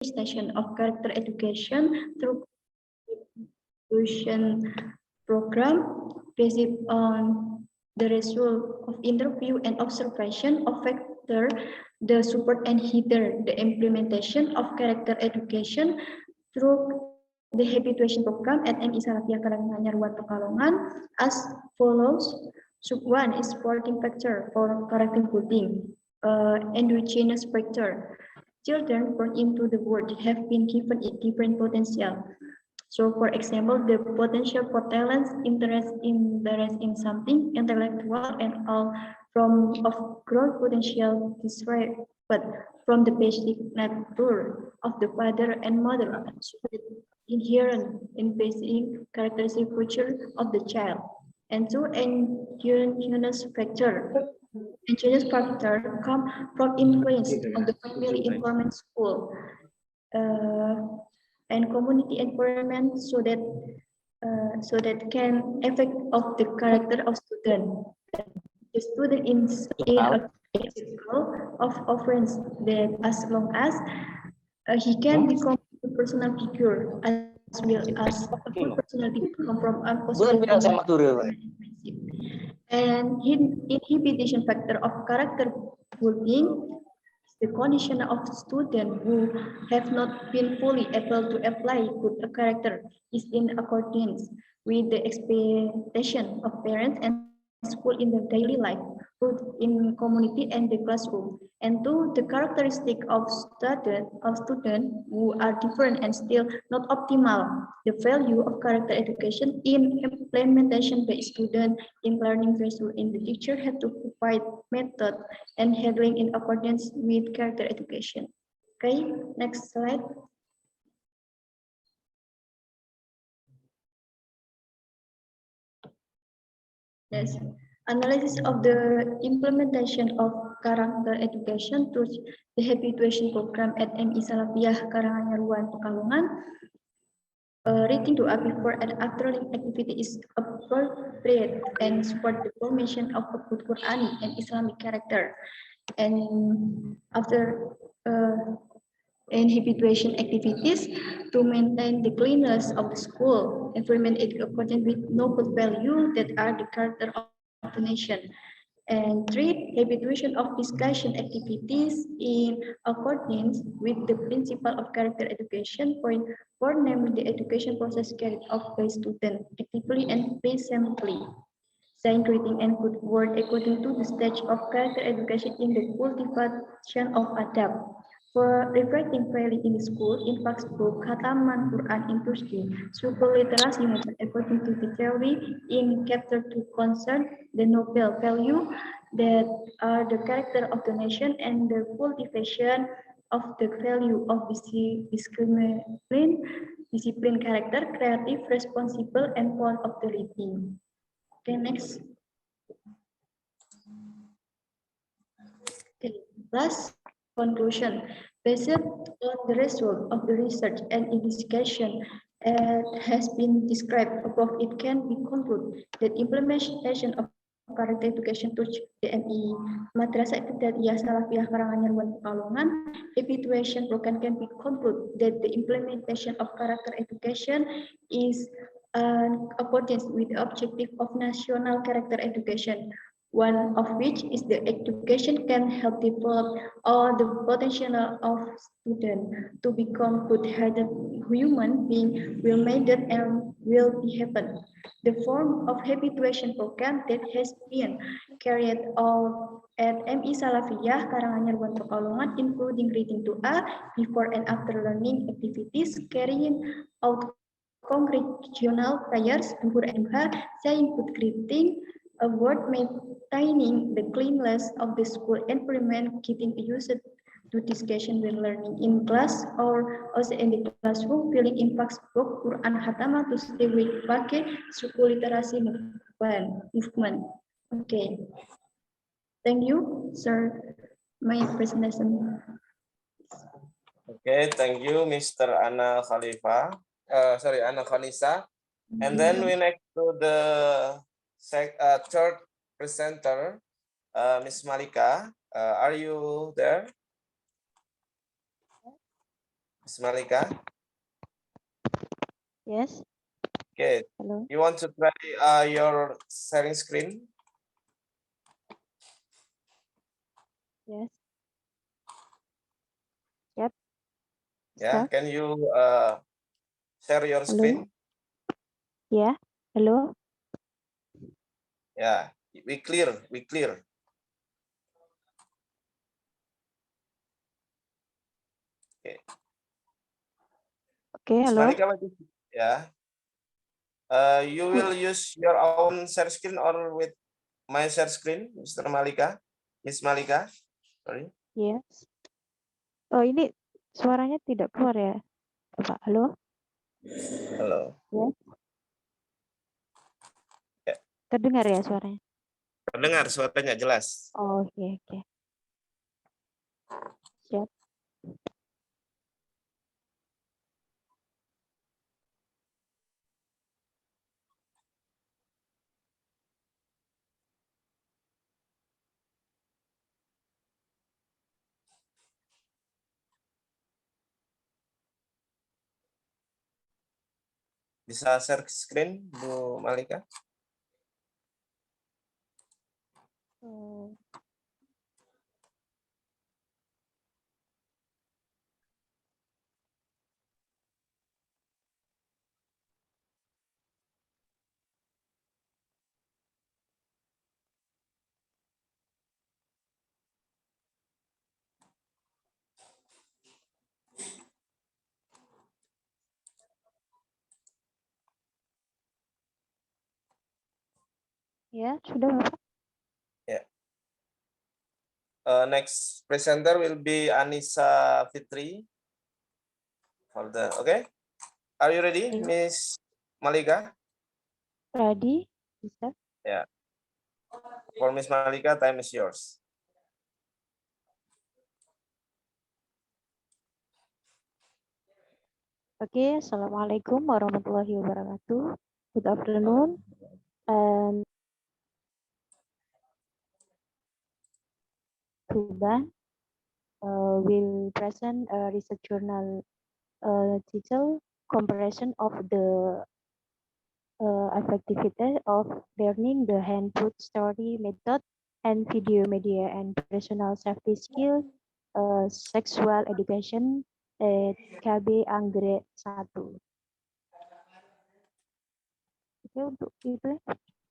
manifestation of character education through tuition program based on the result of interview and observation of factor, the support and hither the implementation of character education through the habituation program at MI Salafiyah Karanganyar Pekalongan as follows. Sub 1 is supporting factor for character building, endogenous factor. Children born into the world have been given a different potential. So, for example, the potential for talents, interest in something intellectual and all from of growth potential described, but from the basic nature of the father and mother, so inherent in basic characteristic feature of the child, and two endogenous factor. Endogenous factor come from influence of the family environment, school, uh, and community environment, so that can affect of the character of student. The student in a circle of friends that as long as he can become a personal figure as well as a full personality come from a positive and inhibition factor of character building the condition of students who have not been fully able to apply good character is in accordance with the expectation of parents and school in their daily life, both in community and the classroom. And two, the characteristic of students who are different and still not optimal. The value of character education in implementation by student in learning vessel in the teacher have to provide method and handling in accordance with character education. Okay, next slide. Yes, analysis of the implementation of character education through the habituation program at MI Salafiyah Karanganyar Pekalongan. Reading doa before and after activity is appropriate and support the formation of a good Quranic and Islamic character. And after habituation activities to maintain the cleanliness of the school, environment according with noble value that are the character of the nation. And three, habituation of discussion activities in accordance with the principle of character education. Point four, namely the education process carried out by students actively and patiently. Saying greeting and good word according to the stage of character education in the cultivation of adab. For reflecting fairly in the school, in fact, book, Khataman Quran in Turki, super literasi method according to the theory in chapter 2 concern the noble value that are the character of the nation and the cultivation of the value of discipline character, creative, responsible, and fond of the reading. Okay, next. Okay, last conclusion. Based on the result of the research and investigation has been described above, it can be concluded that implementation of character education to DMI Madrasah Ibtidaiyah Salafiyah Karanganyar Pekalongan habituation program can be concluded that the implementation of character education is accordance with the objective of national character education, one of which is the education can help develop all the potential of students to become good-hearted human being, well-minded and well-behaved. The form of habituation program that has been carried out at MI Salafiyah Karanganyar Pekalongan, including reading doa before and after learning activities, carrying out congregational prayers, duhur and duha, saying good greeting, a word maintaining the cleanliness of the school environment, getting used to discussion when learning in class or also in the classroom, filling in book, Quran Hatama to stay with pakai suku literasi movement. Okay. Thank you, sir. My presentation. Okay, thank you, Mr. Ana Khalifa. Ana Khanisa. And then we next to the third presenter, Miss Malika. Are you there? Miss Malika. Yes. Okay. Hello. You want to try your sharing screen? Yes. Yep. Yeah. Start. Can you share your Hello. screen? Yeah. Hello. Yeah. We clear. We clear. Okay. Miss Hello. Malika, yeah. You will use your own share screen or with my share screen, Mr. Malika? Miss Malika? Sorry. Yes. Oh, ini suaranya tidak keluar ya, Bapak. Halo. Halo. Yes. Ya. Terdengar ya suaranya? Terdengar suaranya jelas. Oh, oke, oke. Siap. Bisa share screen, Bu Malika? Oh. Ya, sudah Bapak. Yeah. Next presenter will be Anissa Fitri. Okay. Are you ready, Miss Malika? Ready? Bisa? Yeah. For Miss Malika, time is yours. Oke, Assalamualaikum warahmatullahi wabarakatuh. Good afternoon. And Tuban will present a research journal title Comparison of the effectivity of learning the handbook story method and video media and personal safety skill sexual education KB Anggrek 1. Oke, untuk itu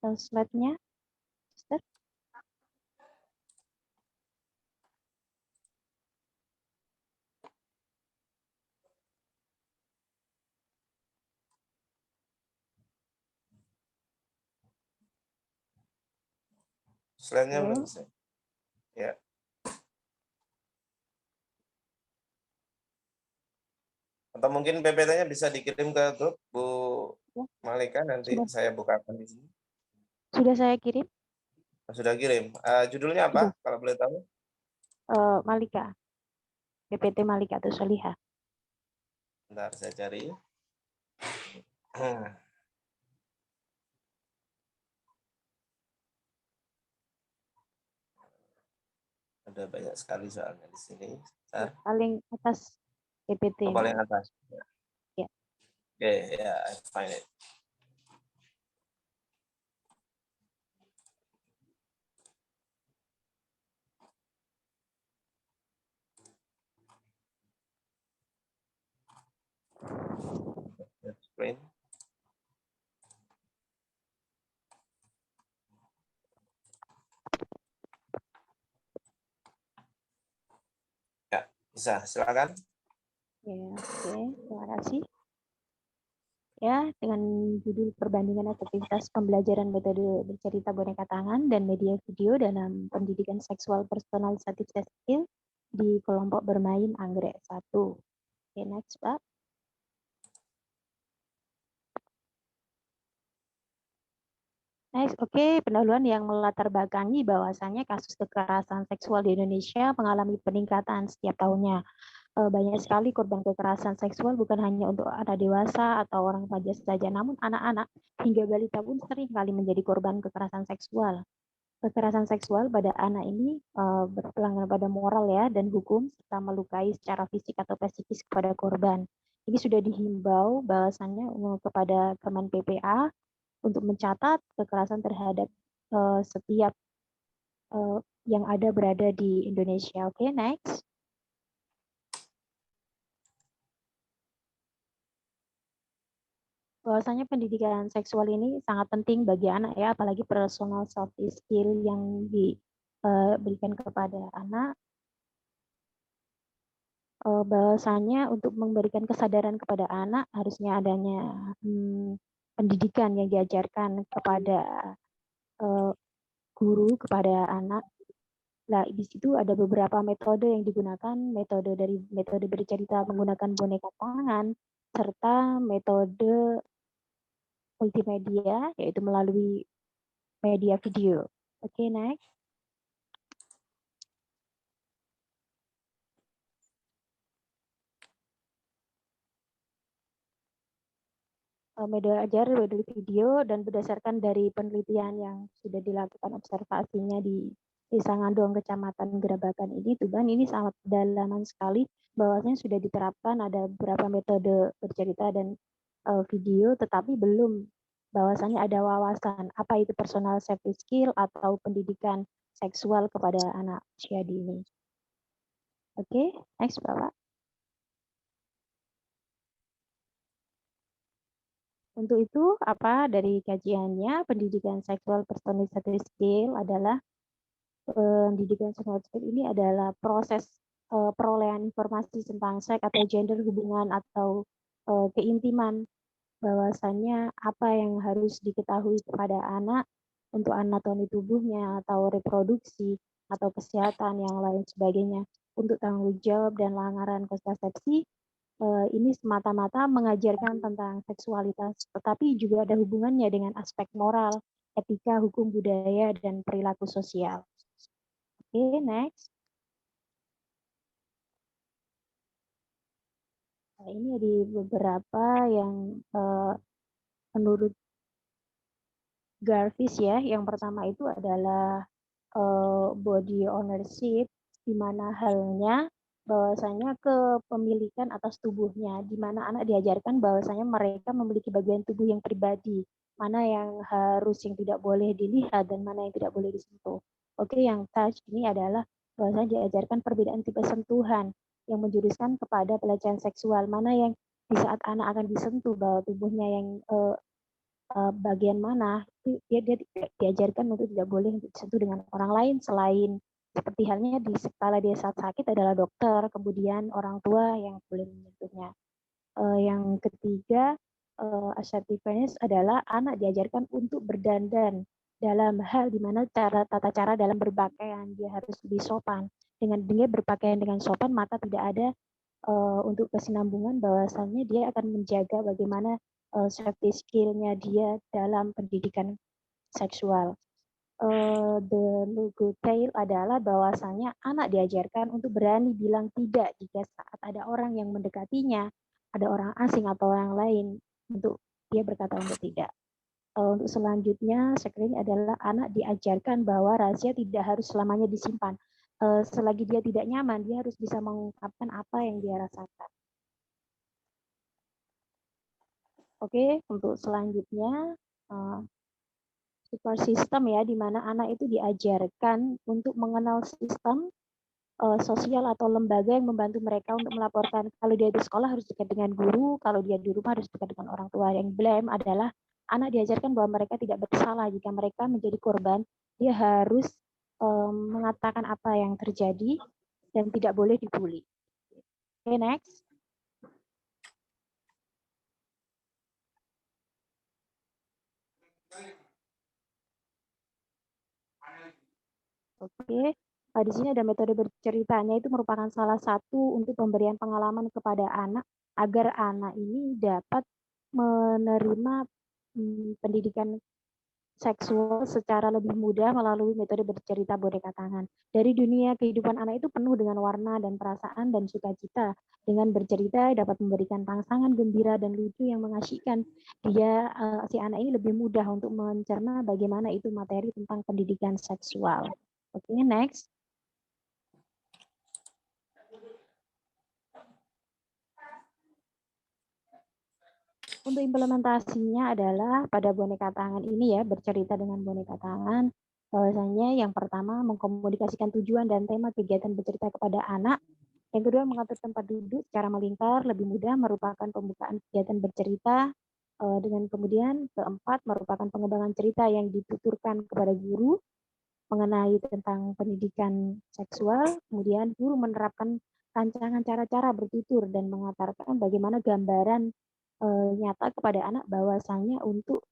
slide-nya. Sister. Slide-nya Halo. belum bisa. Ya. Atau mungkin PPT-nya bisa dikirim ke grup Bu Malika, nanti Sudah. saya bukakan di sini. Sudah saya kirim. Sudah kirim. Judulnya apa, Sudah. kalau boleh tahu? Malika. PPT Malika atau Soliha. Bentar, saya cari. Ada banyak sekali soalnya di sini. Paling atas PPT. Paling atas. Ya. Oke, ya, I find it. Screen. Ya, bisa, silakan. Ya, oke, terima kasih. Ya, dengan judul perbandingan efektivitas pembelajaran metode bercerita boneka tangan dan media video dalam pendidikan seksual personalisatif skill di kelompok bermain Anggrek 1. Oke, next, Pak. Next, oke, pendahuluan yang melatar belakangi bahwasannya kasus kekerasan seksual di Indonesia mengalami peningkatan setiap tahunnya. Banyak sekali korban kekerasan seksual bukan hanya untuk anak dewasa atau orang remaja saja, namun anak-anak hingga balita pun sering kali menjadi korban kekerasan seksual. kekerasan seksual pada anak ini berpelanggaran pada moral ya dan hukum serta melukai secara fisik atau psikis kepada korban. Ini sudah dihimbau bahwasannya kepada Kemen PPA untuk mencatat kekerasan terhadap setiap yang ada berada di Indonesia. Oke, next. Bahwasanya pendidikan seksual ini sangat penting bagi anak ya, apalagi personal soft skill yang diberikan kepada anak. Bahwasanya untuk memberikan kesadaran kepada anak harusnya adanya pendidikan yang diajarkan kepada guru kepada anak. Nah, di situ ada beberapa metode yang digunakan, metode bercerita menggunakan boneka tangan, serta metode multimedia, yaitu melalui media video. Oke, next. Media ajar, media video, dan berdasarkan dari penelitian yang sudah dilakukan observasinya di Desa Ngandong, Kecamatan Gerabakan ini, Tuban, ini sangat pedalaman sekali, bahwasanya sudah diterapkan ada beberapa metode bercerita dan video, tetapi belum bahwasanya ada wawasan apa itu personal safety skill atau pendidikan seksual kepada anak usia dini. Oke, next Bapak. Untuk itu, apa dari kajiannya, pendidikan seksual personal safety skill adalah pendidikan seksual ini adalah proses perolehan informasi tentang seks atau gender, hubungan atau keintiman, bahwasannya apa yang harus diketahui kepada anak untuk anatomi tubuhnya atau reproduksi atau kesehatan yang lain sebagainya, untuk tanggung jawab dan pelanggaran kontrasepsi. Ini semata-mata mengajarkan tentang seksualitas, tetapi juga ada hubungannya dengan aspek moral, etika, hukum, budaya, dan perilaku sosial. Oke, next. Nah, ini ada beberapa yang menurut Garvis ya. Yang pertama itu adalah body ownership, di mana halnya bahwasanya kepemilikan atas tubuhnya, di mana anak diajarkan bahwasanya mereka memiliki bagian tubuh yang pribadi, mana yang harus, yang tidak boleh dilihat, dan mana yang tidak boleh disentuh. Oke, yang touch ini adalah bahwasanya diajarkan perbedaan tipe sentuhan yang menjuruskan kepada pelecehan seksual, mana yang di saat anak akan disentuh bahwa tubuhnya yang bagian mana, dia diajarkan untuk tidak boleh disentuh dengan orang lain selain seperti halnya di skala dia saat sakit adalah dokter, kemudian orang tua yang boleh menyentuhnya. Yang ketiga, assertiveness adalah anak diajarkan untuk berdandan dalam hal di mana tata cara dalam berpakaian, dia harus lebih sopan. Dengan dia berpakaian dengan sopan, maka tidak ada untuk kesinambungan bahwasannya dia akan menjaga bagaimana safety skill-nya dia dalam pendidikan seksual. The logo tail adalah bahwasannya anak diajarkan untuk berani bilang tidak jika saat ada orang yang mendekatinya, ada orang asing atau orang lain, untuk dia berkata untuk tidak. Untuk selanjutnya, screen adalah anak diajarkan bahwa rahasia tidak harus selamanya disimpan. Selagi dia tidak nyaman, dia harus bisa mengungkapkan apa yang dia rasakan. Oke, untuk selanjutnya support system ya, di mana anak itu diajarkan untuk mengenal sistem sosial atau lembaga yang membantu mereka untuk melaporkan. Kalau dia di sekolah harus dekat dengan guru, kalau dia di rumah harus dekat dengan orang tua. Yang blame adalah anak diajarkan bahwa mereka tidak bersalah jika mereka menjadi korban. Dia harus mengatakan apa yang terjadi dan tidak boleh dibully. Oke, next. Oke, di sini ada metode berceritanya, itu merupakan salah satu untuk pemberian pengalaman kepada anak agar anak ini dapat menerima pendidikan seksual secara lebih mudah melalui metode bercerita boneka tangan. Dari dunia kehidupan anak itu penuh dengan warna dan perasaan dan sukacita. Dengan bercerita dapat memberikan rangsangan gembira dan lucu yang mengasyikkan. Si anak ini lebih mudah untuk mencerna bagaimana itu materi tentang pendidikan seksual. Oke, next. Untuk implementasinya adalah pada boneka tangan ini ya, bercerita dengan boneka tangan, bahwasanya yang pertama mengkomunikasikan tujuan dan tema kegiatan bercerita kepada anak. Yang kedua mengatur tempat duduk secara melingkar, lebih mudah merupakan pembukaan kegiatan bercerita. Dengan kemudian keempat merupakan pengembangan cerita yang dituturkan kepada guru mengenai tentang pendidikan seksual. Kemudian guru menerapkan rancangan cara-cara bertutur dan mengatarkan bagaimana gambaran nyata kepada anak bahwasanya untuk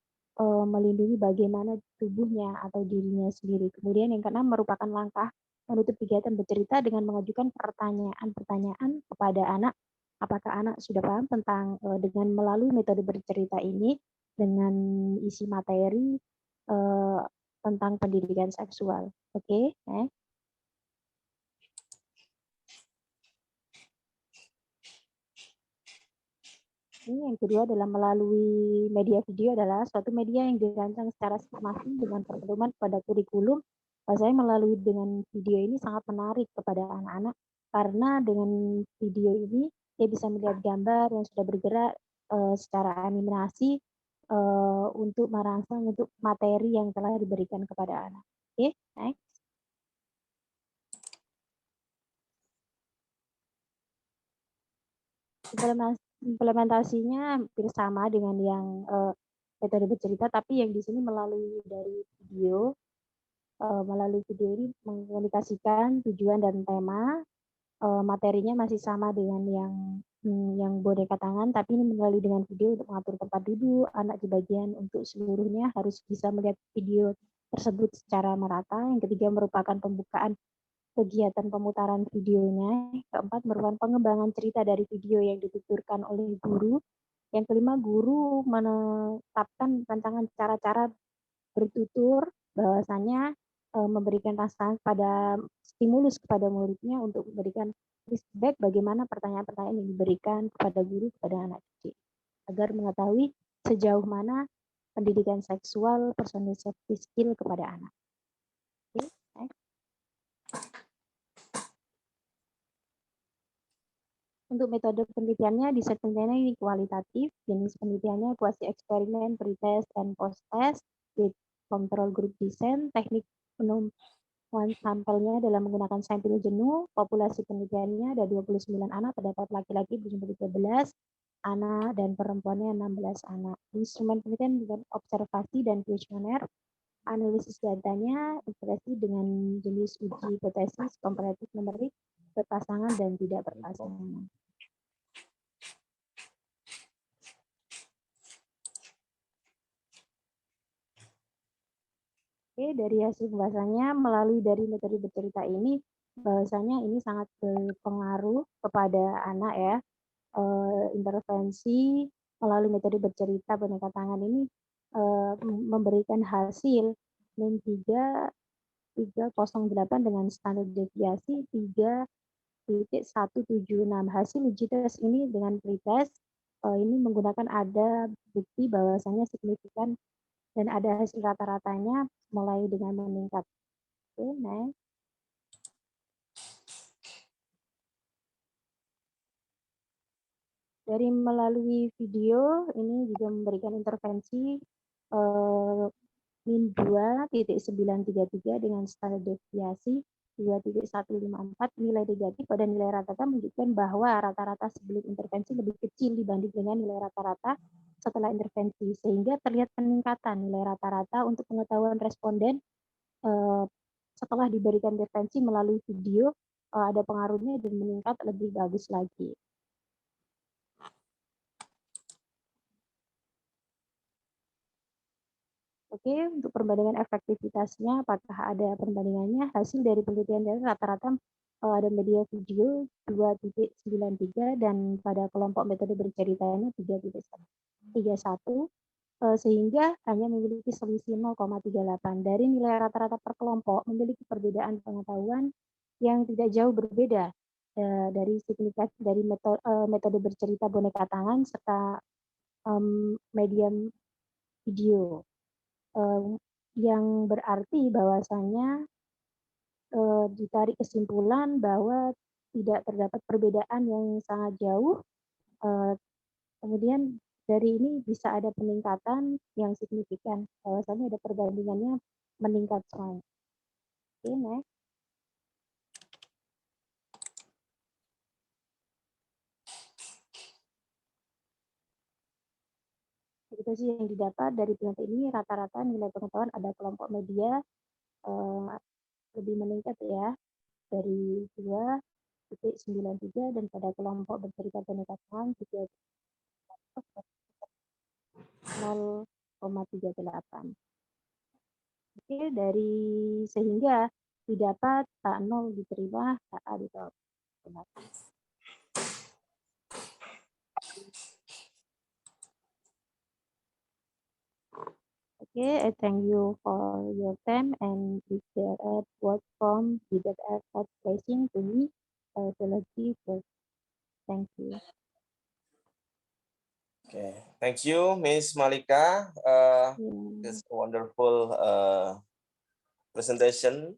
melindungi bagaimana tubuhnya atau dirinya sendiri. Kemudian yang keenam merupakan langkah menutup kegiatan bercerita dengan mengajukan pertanyaan-pertanyaan kepada anak. Apakah anak sudah paham tentang dengan melalui metode bercerita ini dengan isi materi tentang pendidikan seksual. Oke, next. Ini yang kedua adalah melalui media video adalah suatu media yang dirancang secara sistematis dengan berpedoman pada kurikulum. Saya melalui dengan video ini sangat menarik kepada anak-anak karena dengan video ini dia bisa melihat gambar yang sudah bergerak secara animasi untuk merangsang untuk materi yang telah diberikan kepada anak. Oke, next. Implementasinya hampir sama dengan yang metode bercerita, tapi yang di sini melalui dari video. Melalui video ini mengkomunikasikan tujuan dan tema. Materinya masih sama dengan yang boneka tangan, tapi ini melalui dengan video untuk mengatur tempat duduk, anak di bagian untuk seluruhnya harus bisa melihat video tersebut secara merata. Yang ketiga merupakan pembukaan kegiatan pemutaran videonya. Keempat merupakan pengembangan cerita dari video yang dituturkan oleh guru. Yang kelima, guru menetapkan rancangan cara-cara bertutur, bahwasanya memberikan rasa pada stimulus kepada muridnya untuk memberikan feedback bagaimana pertanyaan-pertanyaan yang diberikan kepada guru kepada anak didik agar mengetahui sejauh mana pendidikan seksual personal safety skill kepada anak. Oke, next. Untuk metode penelitiannya, desain penelitiannya ini kualitatif, jenis penelitiannya kuasi eksperimen, pretest, dan post-test, with control group design, teknik penemuan sampelnya dalam menggunakan sampel jenuh, populasi penelitiannya ada 29 anak, terdapat laki-laki berjumlah 13, anak dan perempuannya 16 anak. Instrumen penelitian dengan observasi dan kuesioner, analisis datanya, integrasi dengan jenis uji hipotesis, komparatif numerik, berpasangan dan tidak berpasangan. Oke, dari hasil pembahasannya melalui dari metode bercerita ini, bahwasanya ini sangat berpengaruh kepada anak ya. Intervensi melalui metode bercerita boneka tangan ini memberikan hasil NIM 308 dengan standar deviasi 3.176. Hasil uji tes ini dengan pretest ini menggunakan ada bukti bahwasanya signifikan dan ada hasil rata-ratanya mulai dengan meningkat. Oke, next. Dari melalui video ini juga memberikan intervensi min 2.933 dengan standar deviasi 2.154, nilai negatif pada nilai rata-rata menunjukkan bahwa rata-rata sebelum intervensi lebih kecil dibanding dengan nilai rata-rata setelah intervensi, sehingga terlihat peningkatan nilai rata-rata untuk pengetahuan responden setelah diberikan intervensi melalui video ada pengaruhnya dan meningkat lebih bagus lagi. Oke, untuk perbandingan efektivitasnya, apakah ada perbandingannya? Hasil dari penelitian dari rata-rata ada media video 2.93 dan pada kelompok metode berceritanya 3.31. sehingga hanya memiliki selisih 0,38. Dari nilai rata-rata per kelompok memiliki perbedaan pengetahuan yang tidak jauh berbeda dari signifikasi dari metode bercerita boneka tangan serta medium video, yang berarti bahwasanya ditarik kesimpulan bahwa tidak terdapat perbedaan yang sangat jauh. Kemudian dari ini bisa ada peningkatan yang signifikan, bahwasanya ada perbandingannya meningkat strong. Oke, next. Itu sih yang didapat dari penelitian ini, rata-rata nilai pengetahuan ada kelompok media lebih meningkat ya, dari 2,93 dan pada kelompok bercerita boneka tangan 0,38. Oke, dari sehingga didapat A0 diterima, A ditolak. Okay, I thank you for your time, and if there are words from that are placing to me, I will give first. Thank you. Okay, thank you, Miss Malika. It's a wonderful presentation.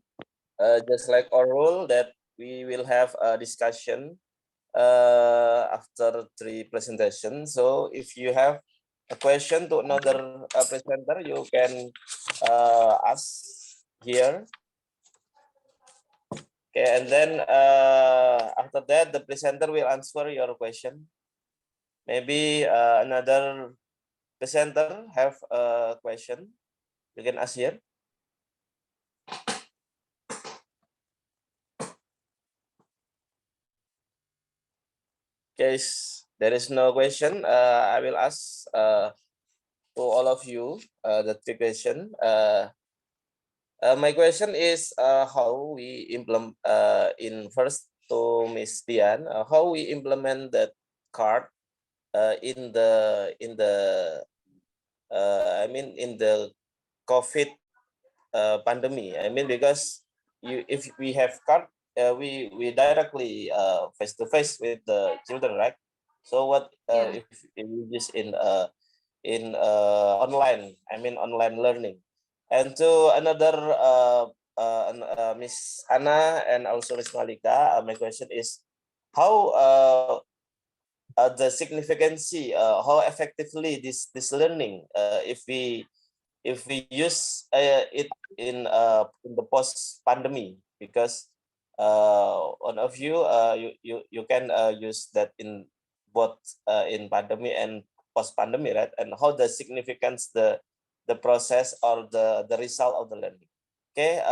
Just like our rule that we will have a discussion after 3 presentations. So if you have a question to another presenter, you can ask here. Okay, and then after that, the presenter will answer your question. Maybe another presenter have a question. You can ask here. Case there is no question, I will ask to all of you the 3 question. My question is how we implement in first to Miss Dian, how we implement that card in the I mean in the COVID pandemic. I mean because if we have card, we directly face to face with the children, right? So what if we use in online? I mean online learning. And to another Miss Anna and also Miss Malika, my question is how the significancy, how effectively this learning, if we use it in the post pandemic, because one of you you can use that in both in pandemic and post pandemic, right? And how the significance the process or the result of the learning. Okay,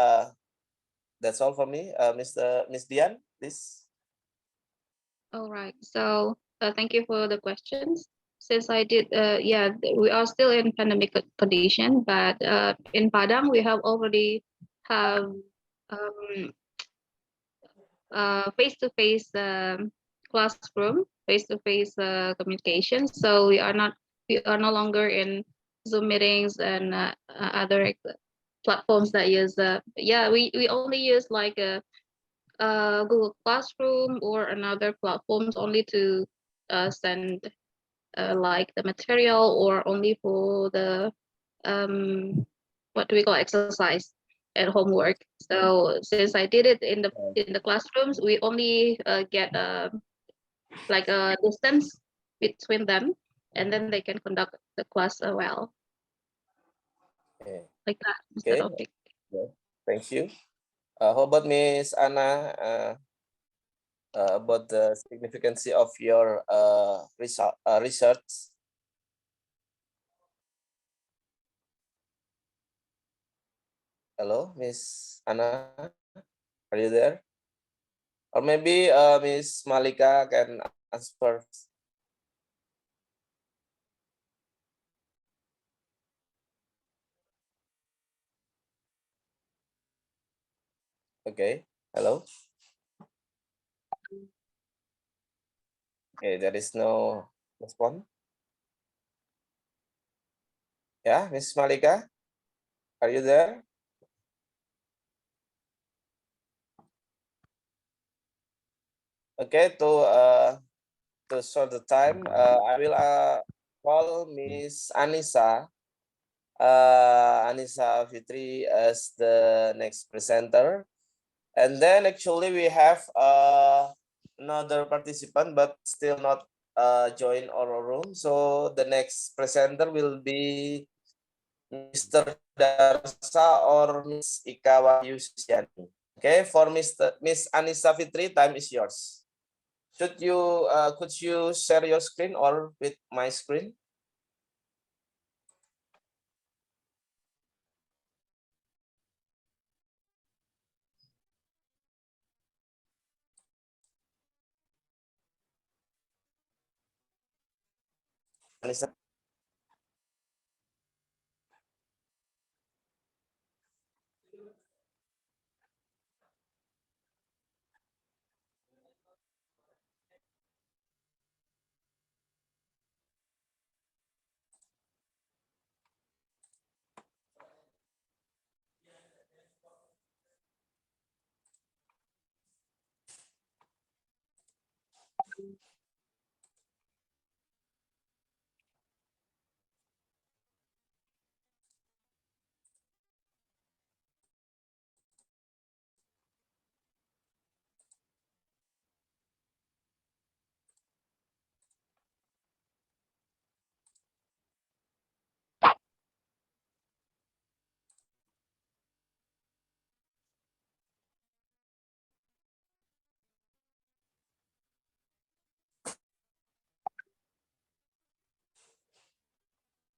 that's all for me. Miss Dian, please. All right. So thank you for the questions. Since I did, we are still in pandemic condition, but in Padang we have already have face-to-face classroom, face-to-face communication. So we are no longer in Zoom meetings and other platforms that use. We only use like a Google Classroom or another platforms only to send like the material, or only for the what do we call exercise and homework. So since I did it in the classrooms, we only get like a distance between them, and then they can conduct the class well. Okay. Like that. Okay. Thank you. How about Miss Anna? About the significance of your research. Hello, Miss Anna, are you there? Or maybe Miss Malika can answer. Okay, hello. Okay, there is no response. Yeah, Miss Malika, are you there? Okay, to short the time, I will call Miss Anissa, Anissa Fitri as the next presenter. And then actually we have another participant, but still not join our room. So the next presenter will be Mr. Darsa or Miss Ika Wahyu Susiani. Okay, for Miss Anissa Fitri, time is yours. Could you share your screen or with my screen? Anissa?